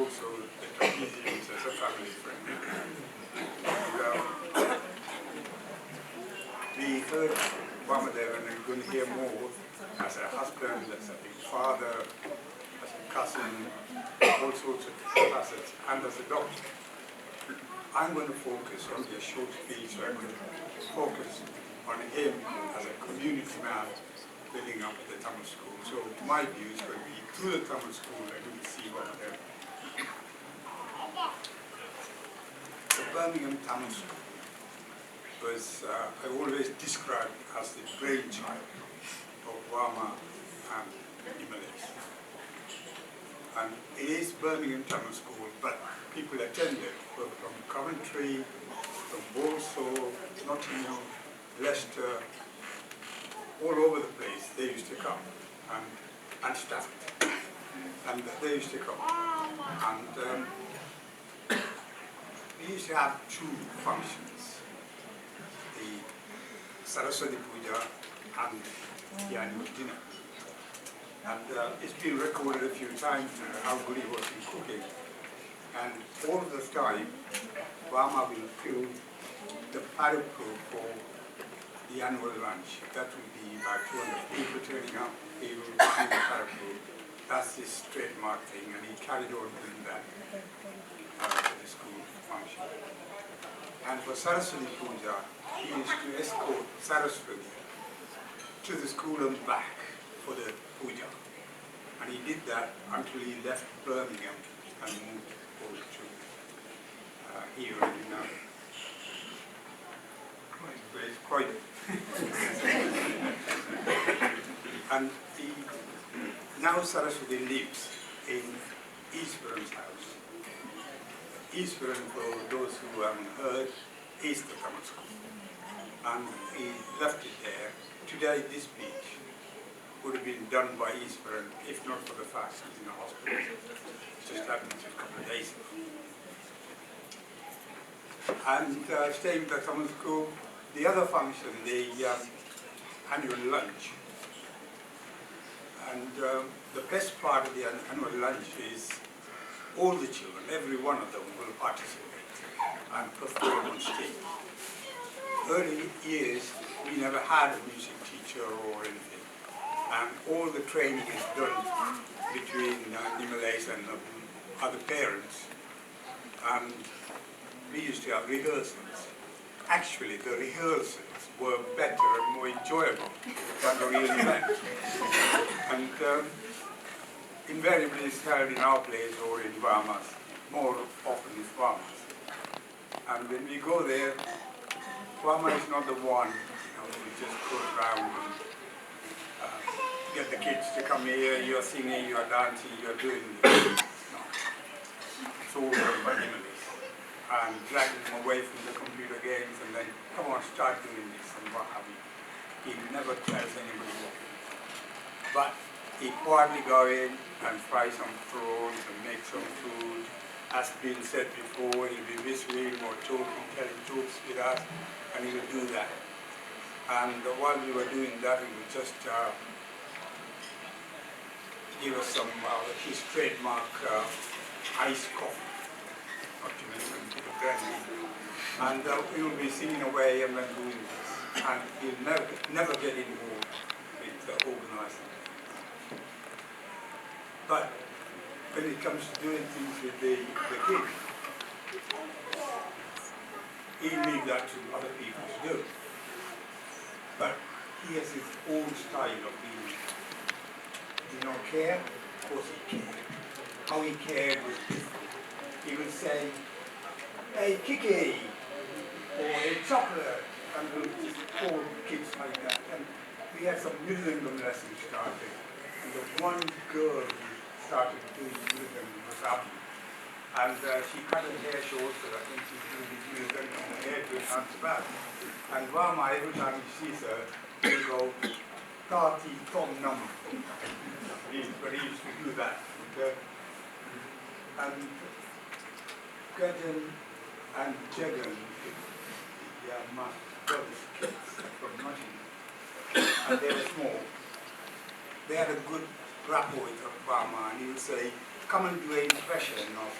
also the Tunisians as a family friend. And, we heard Wamadev, and we're going to hear more as a husband, as a big father, as a cousin, all sorts of facets, and as a doctor. I'm going to focus on a short speech, so I'm going to focus on him as a community man building up the Tamil school. So my view is going to be through the Tamil school and you will see Wamadev. The Birmingham Tamil School was, I always described as the brainchild of Wama and Himalayas. And it is Birmingham Tamil School, but people attended were from Coventry, from Walsall, Nottingham, Leicester, all over the place. They used to come, and Stafford, and they used to come. And we used to have two functions: the Saraswati Puja and the annual dinner. And it's been recorded a few times how good he was in cooking. And all the time, Wama will fill the parapool for the annual lunch. That will be about 200 people turning up. He will fill the parapool. That's his trademark thing, and he carried on doing that to the school function. And for Saraswati Puja, he used to escort Saraswati to the school and back for the puja. And he did that until he left Birmingham and moved over to here in it's quite and now Saraswati lives in Eastbourne's house. Eastbourne, for those who haven't heard, is the Tamil school. And he left it there. Today this speech would have been done by Eastbourne if not for the fact he's in a hospital. It just happened a couple of days ago. And staying with the Tamil school, the other function, the annual lunch. And the best part of the annual lunch is all the children, every one of them will participate and perform on stage. Early years, we never had a music teacher or anything. And all the training is done between Himalayas and other parents. And we used to have rehearsals. Actually, the rehearsals were better and more enjoyable than the real event. And invariably it's held in our place or in Bahamas, more often in Bahamas. And when we go there, Wama is not the one who just goes around and get the kids to come here, you're singing, you're dancing, you're doing this. No. It's all done by Himalayas. And dragging them away from the computer games and then, come on, start doing this and what have you. He never tells anybody what. But he quietly go in and fry some prawns and make some food. As been said before, he'll be whistling or talking, telling jokes with us, and he will do that. And while we were doing that, he would just give us some his trademark iced coffee. And we will be singing away and then doing this. And we'll never get involved with organising. But when it comes to doing things with the kids, he'll leave that to other people to do. But he has his own style of being. Did he not care? Of course he cared. How he cared was different. He would say, "Hey, Kiki," or "Hey, chocolate," and we'll just call kids like that. And we had some rhythm lessons started. And the one girl who started doing rhythm was Abby. And she cut her hair short, so I think she's doing rhythm and her hair to hands back. And Wama, every time he sees her, he'll go, "Tati Tom Nam." But he used to do that. And Gajan and Jagan, my brother's kids from Nottingham, and they were small. They had a good rapport with Obama, and he would say, "Come and do an impression of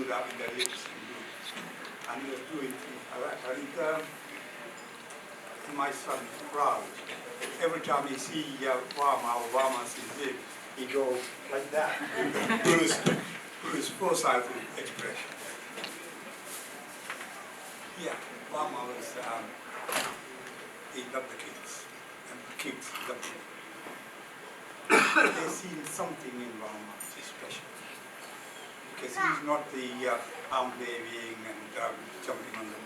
do that with their lips and he was doing things like that. And my son is proud. Every time he sees Obama's his he goes like that. Put his foresight expression. Yeah, Obama was, he loved the kids, and the kids loved him. They seen something in Obama special. Because he's not the arm waving and jumping on the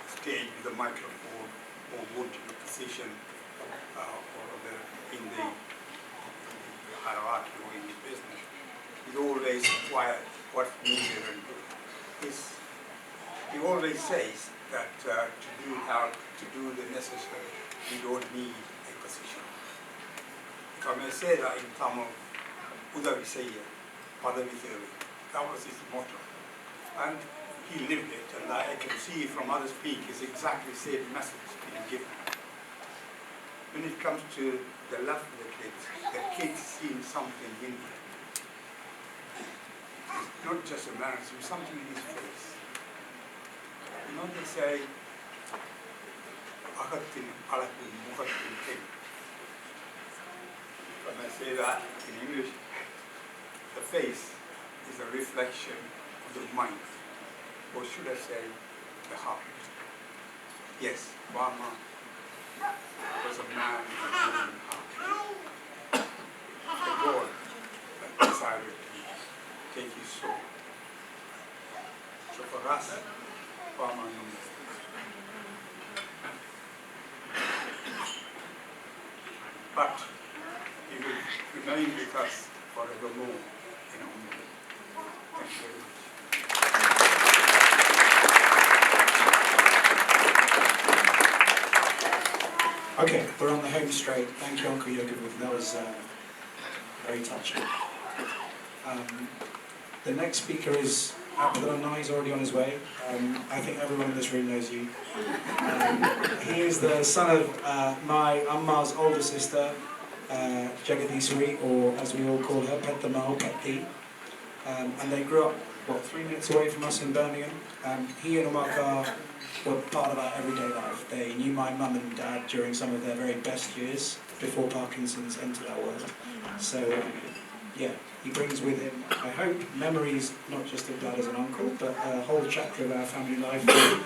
stage with a microphone or wanting a position in the hierarchy or in his business. He's always quiet, what's needed and good. He always says that to do the necessary, you don't need a position. If I may say that in Tamil, Udavi Seyya, Padavi Theory, that was his motto. And he lived it, and I can see from other speakers exactly the same message being given. When it comes to the love of the kids see something in him. It's not just a man, it's something in his face. You know, they say, Ahatin, Alatin, Muhatin, King. When I say that in English, the face is a reflection of the mind, or should I say, the heart. Yes, Obama was a man with a golden heart. The God that decided to take his soul. So for us, Obama knows. But he will remain with us forevermore in our memory. Thank you very much. Okay, we're on the home straight. Thank you, Uncle Yogavu. That was very touching. The next speaker is Abdullah. He's already on his way. I think everyone in this room knows you. He is the son of my Amma's older sister, Jagadisari, or as we all call her, Pettamal Petti. And they grew up, 3 minutes away from us in Birmingham. He and Umar were part of our everyday life. They knew my mum and dad during some of their very best years before Parkinson's entered our world. So, yeah, he brings with him, I hope, memories not just of Dad as an uncle, but a whole chapter of our family life that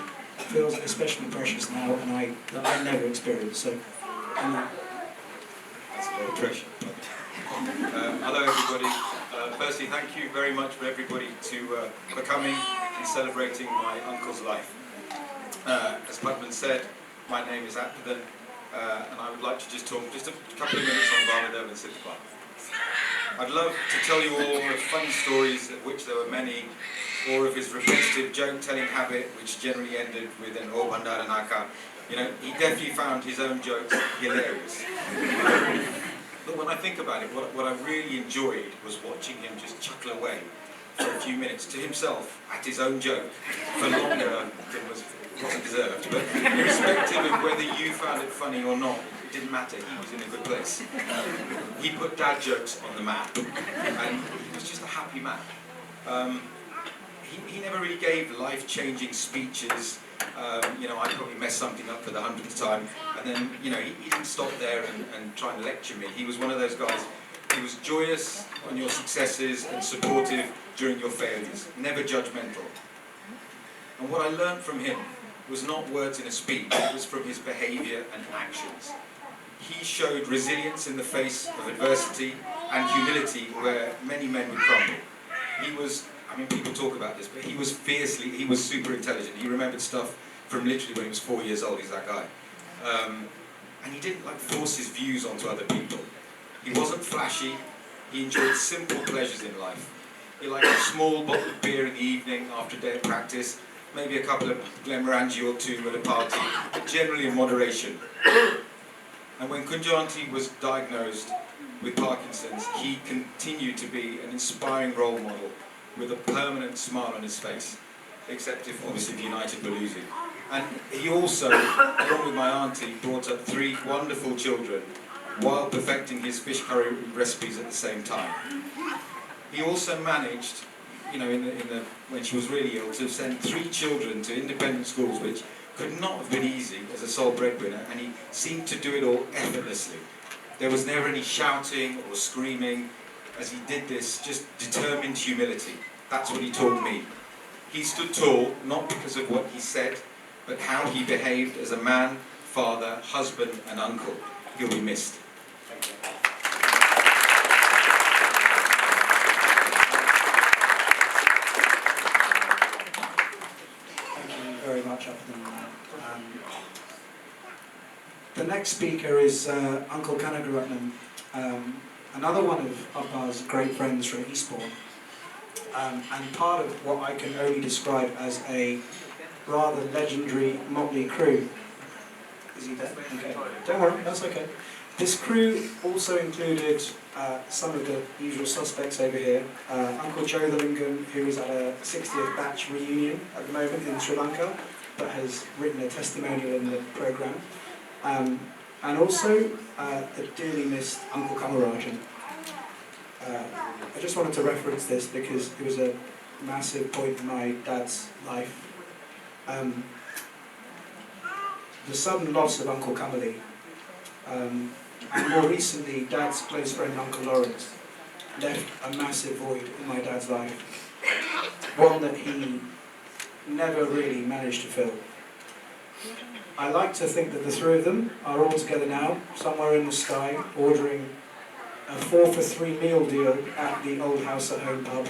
feels especially precious now and that I never experienced. So, that's a lot of pressure. Hello, everybody. Firstly, thank you very much for everybody for coming and celebrating my uncle's life. As Putman said, my name is Abdullah, and I would like to just talk just a couple of minutes on Barmadev and Sitpa. I'd love to tell you all the funny stories, of which there were many, or of his repetitive joke-telling habit, which generally ended with an "O Bandara Naka." You know, he definitely found his own jokes hilarious. But when I think about it, what I really enjoyed was watching him just chuckle away for a few minutes to himself at his own joke for longer than wasn't deserved. But irrespective of whether you found it funny or not, it didn't matter. He was in a good place. He put dad jokes on the map, and he was just a happy man. He never really gave life-changing speeches. You know, I probably messed something up for the 100th time, and then, you know, he didn't stop there and try and lecture me. He was one of those guys. He was joyous on your successes and supportive during your failures, never judgmental. And what I learned from him was not words in a speech, it was from his behaviour and actions. He showed resilience in the face of adversity and humility where many men would crumble. He was, I mean, people talk about this, but he was super intelligent. He remembered stuff from literally when he was 4 years old. He's that guy. And he didn't like force his views onto other people. He wasn't flashy. He enjoyed simple pleasures in life. He liked a small bottle of beer in the evening after a day of practice, maybe a couple of Glenmorangie or two at a party, but generally in moderation. And when Kunjanti was diagnosed with Parkinson's, he continued to be an inspiring role model with a permanent smile on his face, except if obviously the United were losing. And he also, along with my auntie, brought up 3 wonderful children while perfecting his fish curry recipes at the same time. He also managed, you know, when she was really ill, to send 3 children to independent schools, which could not have been easy as a sole breadwinner, and he seemed to do it all effortlessly. There was never any shouting or screaming as he did this, just determined humility. That's what he taught me. He stood tall, not because of what he said, but how he behaved as a man, father, husband and uncle. He'll be missed. Thank you. Very much up to them. The next speaker is Uncle Kanagarutnam, another one of Abba's great friends from Eastbourne, and part of what I can only describe as a rather legendary motley crew. Is he there? Okay. Don't worry, that's okay. This crew also included some of the usual suspects over here. Uncle Joe the Lingam, who is at a 60th batch reunion at the moment in Sri Lanka, but has written a testimonial in the programme. And also the dearly missed Uncle Kamarajan. I just wanted to reference this because it was a massive point in my dad's life. The sudden loss of Uncle Kamali, and more recently Dad's close friend Uncle Lawrence, left a massive void in my dad's life, one that he never really managed to fill. I like to think that the 3 of them are all together now, somewhere in the sky, ordering a 4 for 3 meal deal at the Old House at Home pub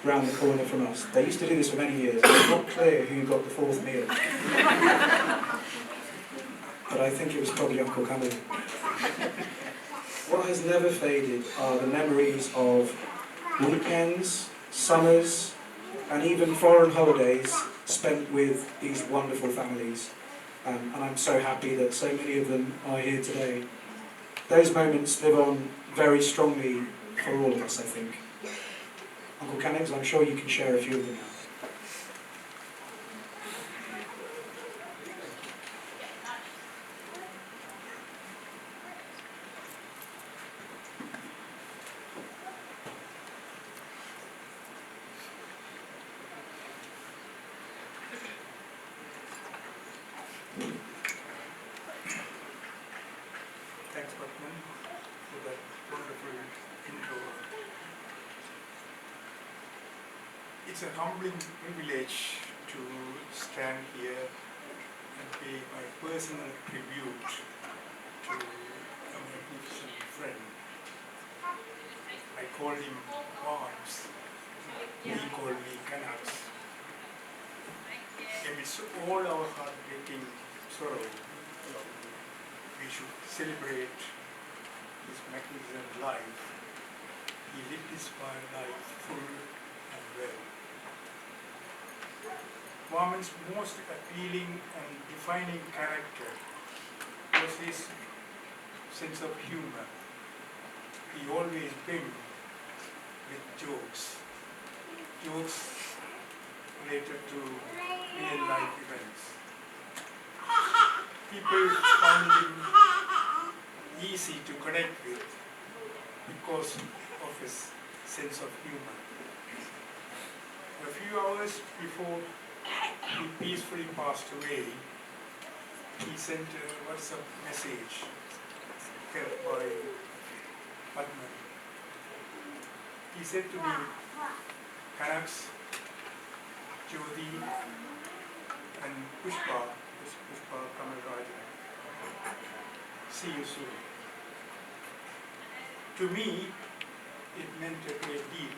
round the corner from us. They used to do this for many years. It's not clear who got the 4th meal. But I think it was probably Uncle Kamali. What has never faded are the memories of weekends, summers, and even foreign holidays spent with these wonderful families. And I'm so happy that so many of them are here today. Those moments live on very strongly for all of us, I think. Uncle Cannings, I'm sure you can share a few of them now. Thanks, Batman, for that wonderful intro. It's a humbling privilege to stand here and pay my personal tribute to a magnificent friend. I called him Barnes. He called me Canucks. Amidst all our heartbreaking sorrow, we should celebrate his magnificent life. He lived his life full and well. Barman's most appealing and defining character was his sense of humor. He always beamed with jokes related to real life events. People found him easy to connect with because of his sense of humor. A few hours before he peacefully passed away, he sent a WhatsApp message helped by Padman. He said to me, Canucks, Jyoti and Pushpa Kamal Rajan, see you soon. To me, it meant a great deal.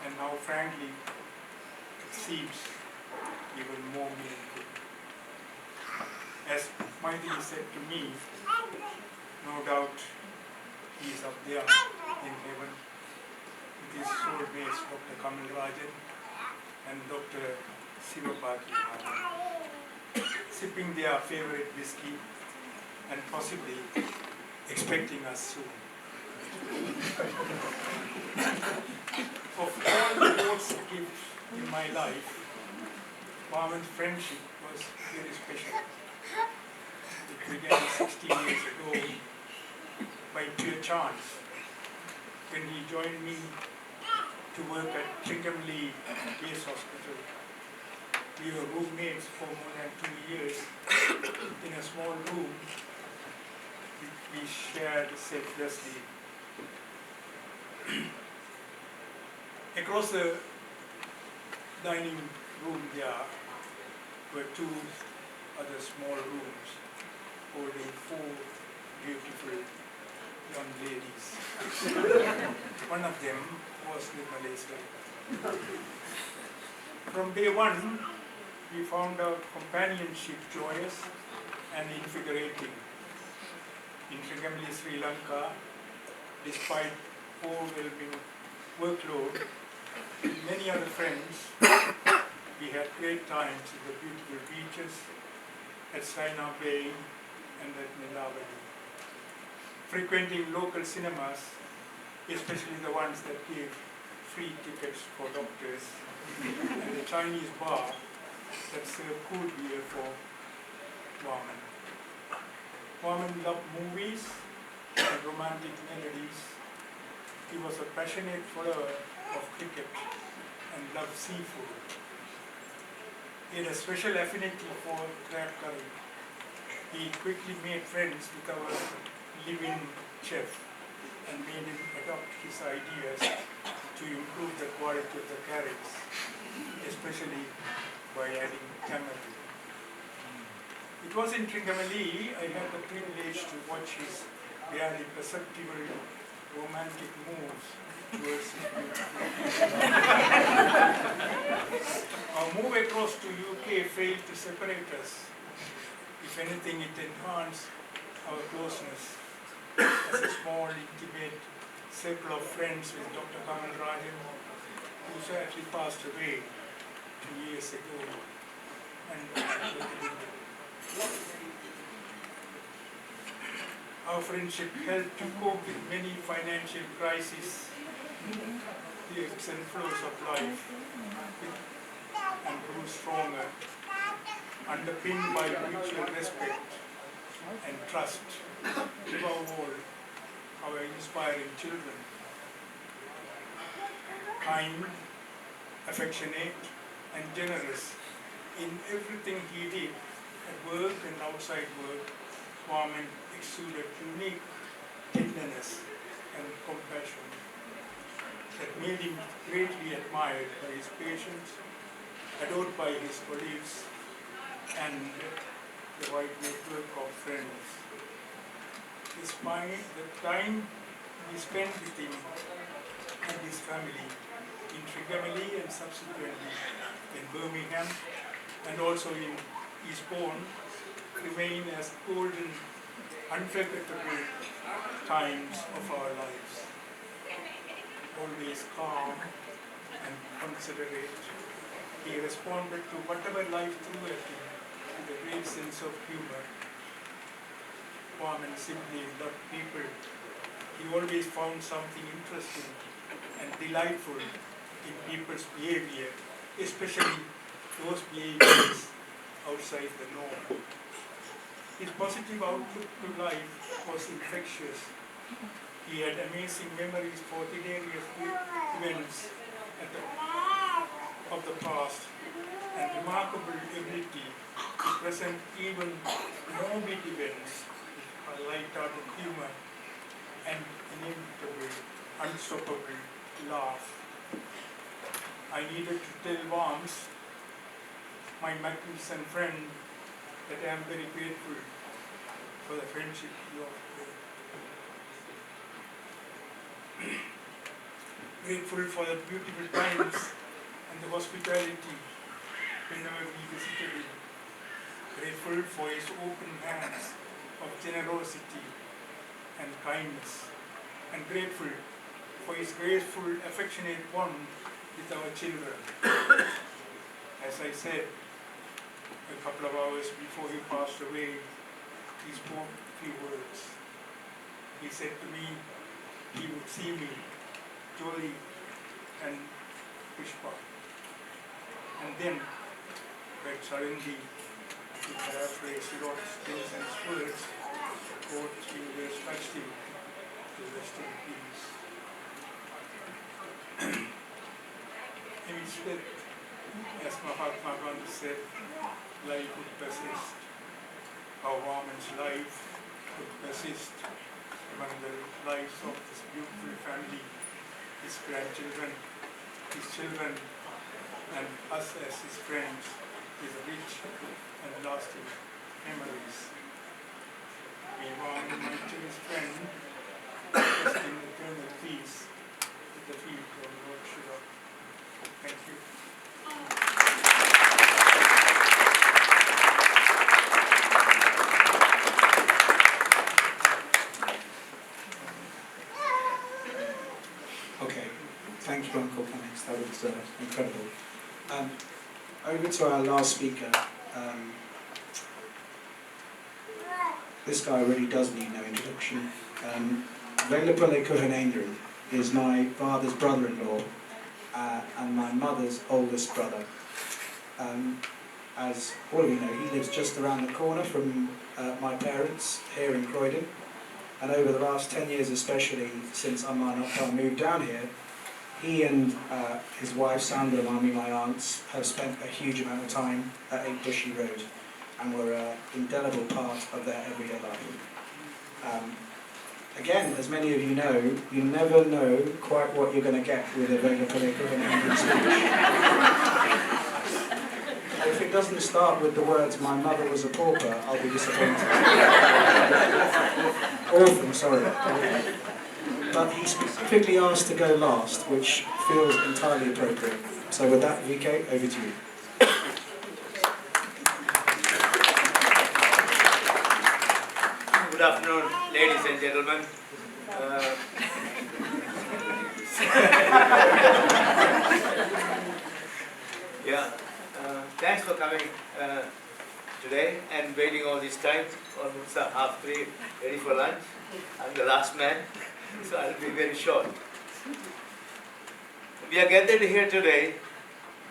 And now frankly, it seems even more meaningful. As Maithili said to me, no doubt he is up there in heaven with his soulmates Dr. Kamal Rajan and Dr. Sivapati Rajan, sipping their favorite whiskey and possibly expecting us soon. Of all the most gifts in my life, Barman's friendship was very special. It began 16 years ago by pure chance when he joined me to work at Trincomalee Base Hospital. We were roommates for more than 2 years in a small room. We shared selflessly. Across the dining room there were 2 other small rooms holding 4 beautiful young ladies. One of them was Malaysia. From day one, we found our companionship joyous and invigorating. In Trincomalee, Sri Lanka, despite overwhelming workload, with many other friends, we had great times in the beautiful beaches at Saina Bay and at Nilavadi. Frequenting local cinemas, especially the ones that gave free tickets for doctors, and the Chinese bar that served cool beer for Warman. Warman loved movies and romantic melodies. He was a passionate follower of cricket and loved seafood. He had a special affinity for crab curry. He quickly made friends with our live-in chef and made him adopt his ideas to improve the quality of the curries, especially by adding tamarind. It was in Trincomalee I had the privilege to watch his barely perceptible romantic moves towards his beautiful. Our move across to UK failed to separate us. If anything, it enhanced our closeness. As a small, intimate circle of friends with Dr. Kamal Rahim, who sadly passed away 2 years ago. And our friendship helped to cope with many financial crises, the ebbs and flows of life, and grew stronger, underpinned by mutual respect and trust. Above all, our inspiring children. Kind, affectionate, and generous in everything he did, at work and outside work. Warman exuded unique tenderness and compassion that made him greatly admired by his patients, adored by his colleagues, and the wide network of friends. Despite the time we spent with him and his family in Trincomalee and subsequently in Birmingham and also in Eastbourne, remain as golden, unforgettable times of our lives. Always calm and considerate, he responded to whatever life threw at him with a great sense of humor. Warman simply loved people. He always found something interesting and delightful in people's behavior, especially those behaviors outside the norm. His positive outlook to life was infectious. He had amazing memories for hilarious events of the past and remarkable ability to present even morbid events with a light-hearted humor and inimitable, unstoppable laugh. I needed to tell Vance, my magnificent friend, that I am very grateful for the friendship he offered. Grateful for the beautiful times and the hospitality whenever we visited him. Grateful for his open hands of generosity and kindness. And grateful for his graceful, affectionate bond with our children. As I said, a couple of hours before he passed away, he spoke a few words. He said to me, he would see me, jolly and Pushpa. And then, quite suddenly, to paraphrase Lord Stenson's words, God's fingers touched him to rest in peace. in its death, as Mahatma Gandhi said, life would persist. How Vaman's life would persist among the lives of this beautiful family, his grandchildren, his children, and us as his friends, with rich and lasting memories. May Vaman, my cherished friend, rest in eternal peace at the feet of Lord Shiva. Thank you. Okay, thank you, Uncle Clemens. That was incredible. Over to our last speaker. This guy really does need no introduction. Veglapule Kuhanendran is my father's brother-in-law and my mother's oldest brother. As all of you know, he lives just around the corner from my parents here in Croydon. And over the last 10 years especially, since Amma and Appa moved down here, he and his wife Sandra, my aunts, have spent a huge amount of time at 8 Bushy Road and were an indelible part of their everyday life. Again, as many of you know, you never know quite what you're going to get with a Veglapule Kuhanendran speech. If it doesn't start with the words, "my mother was a pauper," I'll be disappointed. Orphan, sorry. But he specifically asked to go last, which feels entirely appropriate. So with that, VK, over to you. Good afternoon, ladies and gentlemen. Thanks for coming today and waiting all this time, almost 3:30, ready for lunch. I'm the last man, so I'll be very short. We are gathered here today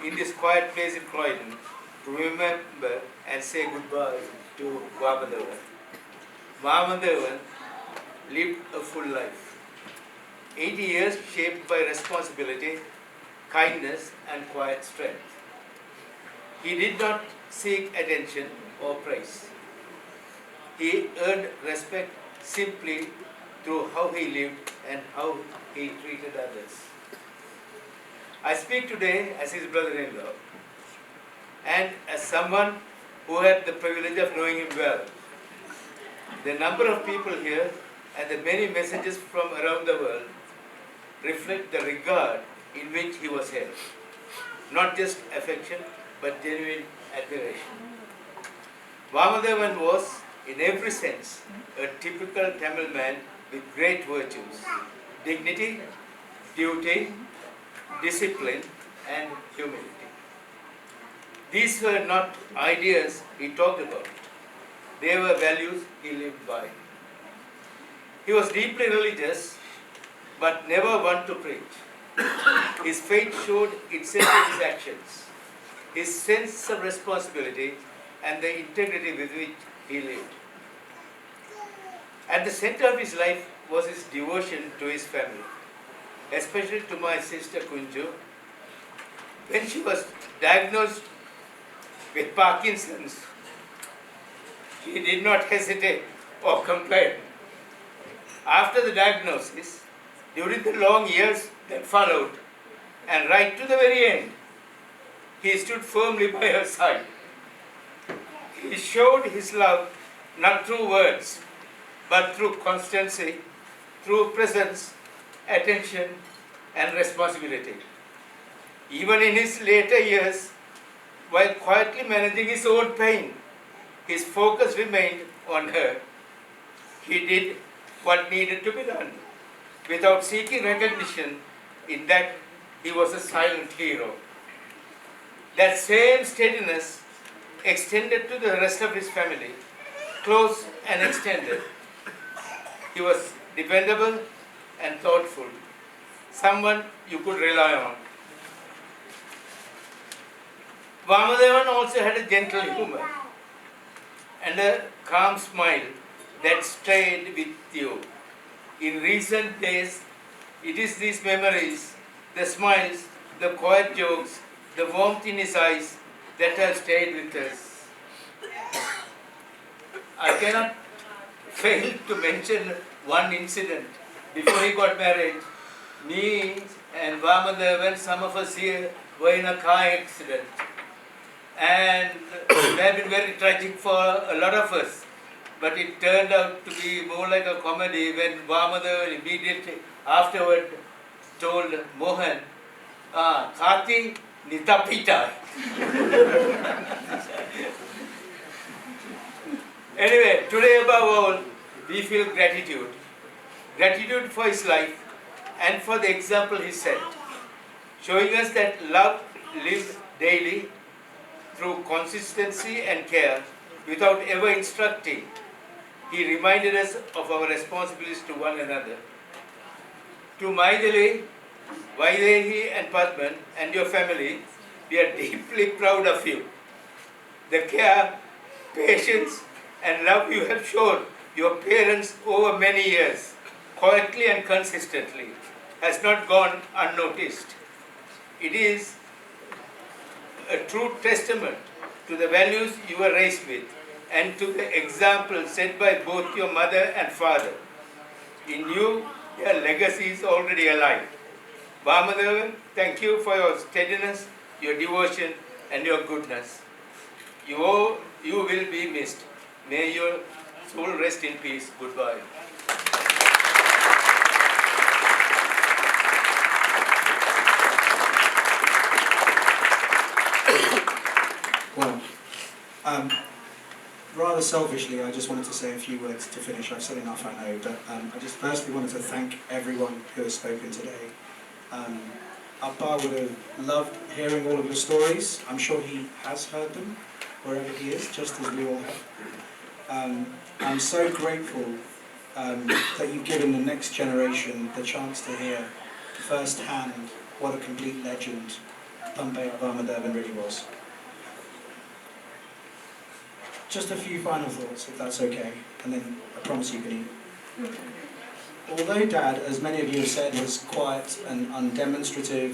in this quiet place in Croydon to remember and say goodbye to Vamandevan. Vamandevan lived a full life. 80 years shaped by responsibility, kindness and quiet strength. He did not seek attention or praise. He earned respect simply through how he lived and how he treated others. I speak today as his brother-in-law and as someone who had the privilege of knowing him well. The number of people here and the many messages from around the world reflect the regard in which he was held. Not just affection, but genuine admiration. Vamandevan was, in every sense, a typical Tamil man with great virtues: dignity, duty, discipline, and humility. These were not ideas he talked about. They were values he lived by. He was deeply religious, but never one to preach. His faith showed itself in his actions, his sense of responsibility, and the integrity with which he lived. At the center of his life was his devotion to his family, especially to my sister Kunju. When she was diagnosed with Parkinson's, he did not hesitate or complain. After the diagnosis, during the long years that followed, and right to the very end, he stood firmly by her side. He showed his love not through words, but through constancy, through presence, attention, and responsibility. Even in his later years, while quietly managing his own pain, his focus remained on her. He did what needed to be done, without seeking recognition. In that, he was a silent hero. That same steadiness extended to the rest of his family, close and extended. He was dependable and thoughtful, someone you could rely on. Vamandevan also had a gentle humor and a calm smile that stayed with you. In recent days, it is these memories, the smiles, the quiet jokes, the warmth in his eyes that have stayed with us. I cannot fail to mention one incident. Before he got married, me and Vamadevan, some of us here, were in a car accident. And it had been very tragic for a lot of us. But it turned out to be more like a comedy when Vamadevan immediately afterward told Mohan, Kati Nitapita. Anyway, today above all, we feel gratitude. Gratitude for his life and for the example he set, showing us that love lived daily through consistency and care without ever instructing. He reminded us of our responsibilities to one another. To Maidali, Vaidehi and Padman and your family, we are deeply proud of you. The care, patience and love you have shown your parents over many years, quietly and consistently, has not gone unnoticed. It is a true testament to the values you were raised with and to the example set by both your mother and father. In you, your legacy is already alive. Vamadevan, thank you for your steadiness, your devotion and your goodness. You will be missed. May your soul rest in peace. Goodbye. Well, rather selfishly, I just wanted to say a few words to finish. I've said enough, I know, but I just firstly wanted to thank everyone who has spoken today. Appa would have loved hearing all of your stories. I'm sure he has heard them, wherever he is, just as we all have. I'm so grateful that you've given the next generation the chance to hear firsthand what a complete legend Pampe Vamadevan really was. Just a few final thoughts, if that's okay, and then I promise you can eat. Although Dad, as many of you have said, was quiet and undemonstrative,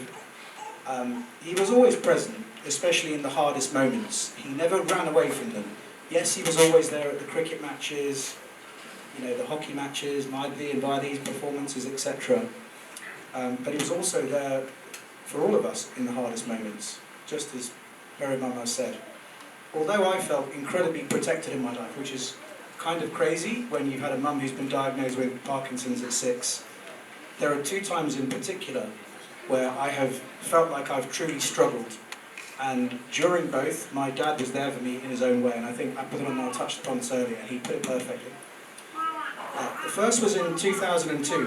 he was always present, especially in the hardest moments. He never ran away from them. Yes, he was always there at the cricket matches, the hockey matches, Maidli and Vaidehi's performances, etc. But he was also there for all of us in the hardest moments, just as Mary Mama said. Although I felt incredibly protected in my life, which is kind of crazy when you've had a mum who's been diagnosed with Parkinson's at 6, there are 2 times in particular where I have felt like I've truly struggled. And during both, my dad was there for me in his own way, and I think Appadhanna touched upon this earlier, and he put it perfectly. The first was in 2002,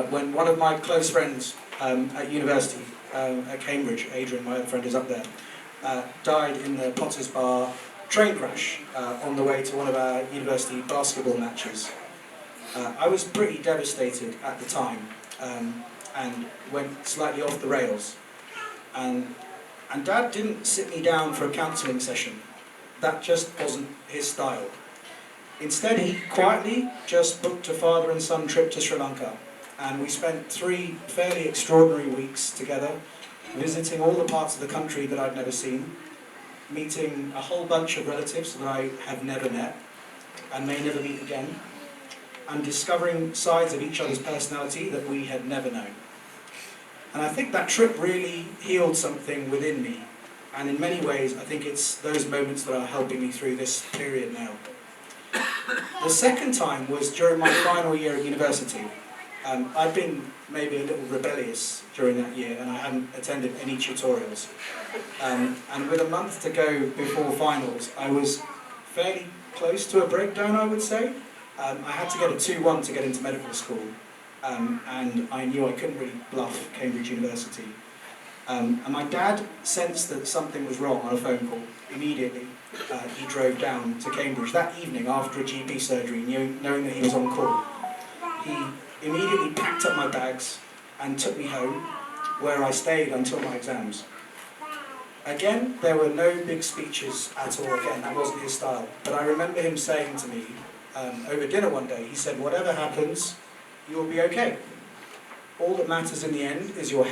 when one of my close friends at university, at Cambridge, Adrian, my other friend is up there, died in the Potters Bar train crash on the way to one of our university basketball matches. I was pretty devastated at the time and went slightly off the rails. And Dad didn't sit me down for a counselling session. That just wasn't his style. Instead, he quietly just booked a father and son trip to Sri Lanka. And we spent 3 fairly extraordinary weeks together, visiting all the parts of the country that I'd never seen, meeting a whole bunch of relatives that I have never met and may never meet again, and discovering sides of each other's personality that we had never known. And I think that trip really healed something within me, and in many ways I think it's those moments that are helping me through this period now. The second time was during my final year at university. I'd been maybe a little rebellious during that year and I hadn't attended any tutorials. And with a month to go before finals, I was fairly close to a breakdown, I would say. I had to get a 2-1 to get into medical school, and I knew I couldn't really bluff Cambridge University. And my dad sensed that something was wrong on a phone call immediately. He drove down to Cambridge that evening after a GP surgery, knowing that he was on call. He immediately packed up my bags and took me home, where I stayed until my exams. Again, there were no big speeches at all. Again, that wasn't his style. But I remember him saying to me over dinner one day, he said, "Whatever happens, you will be okay. All that matters in the end is your health."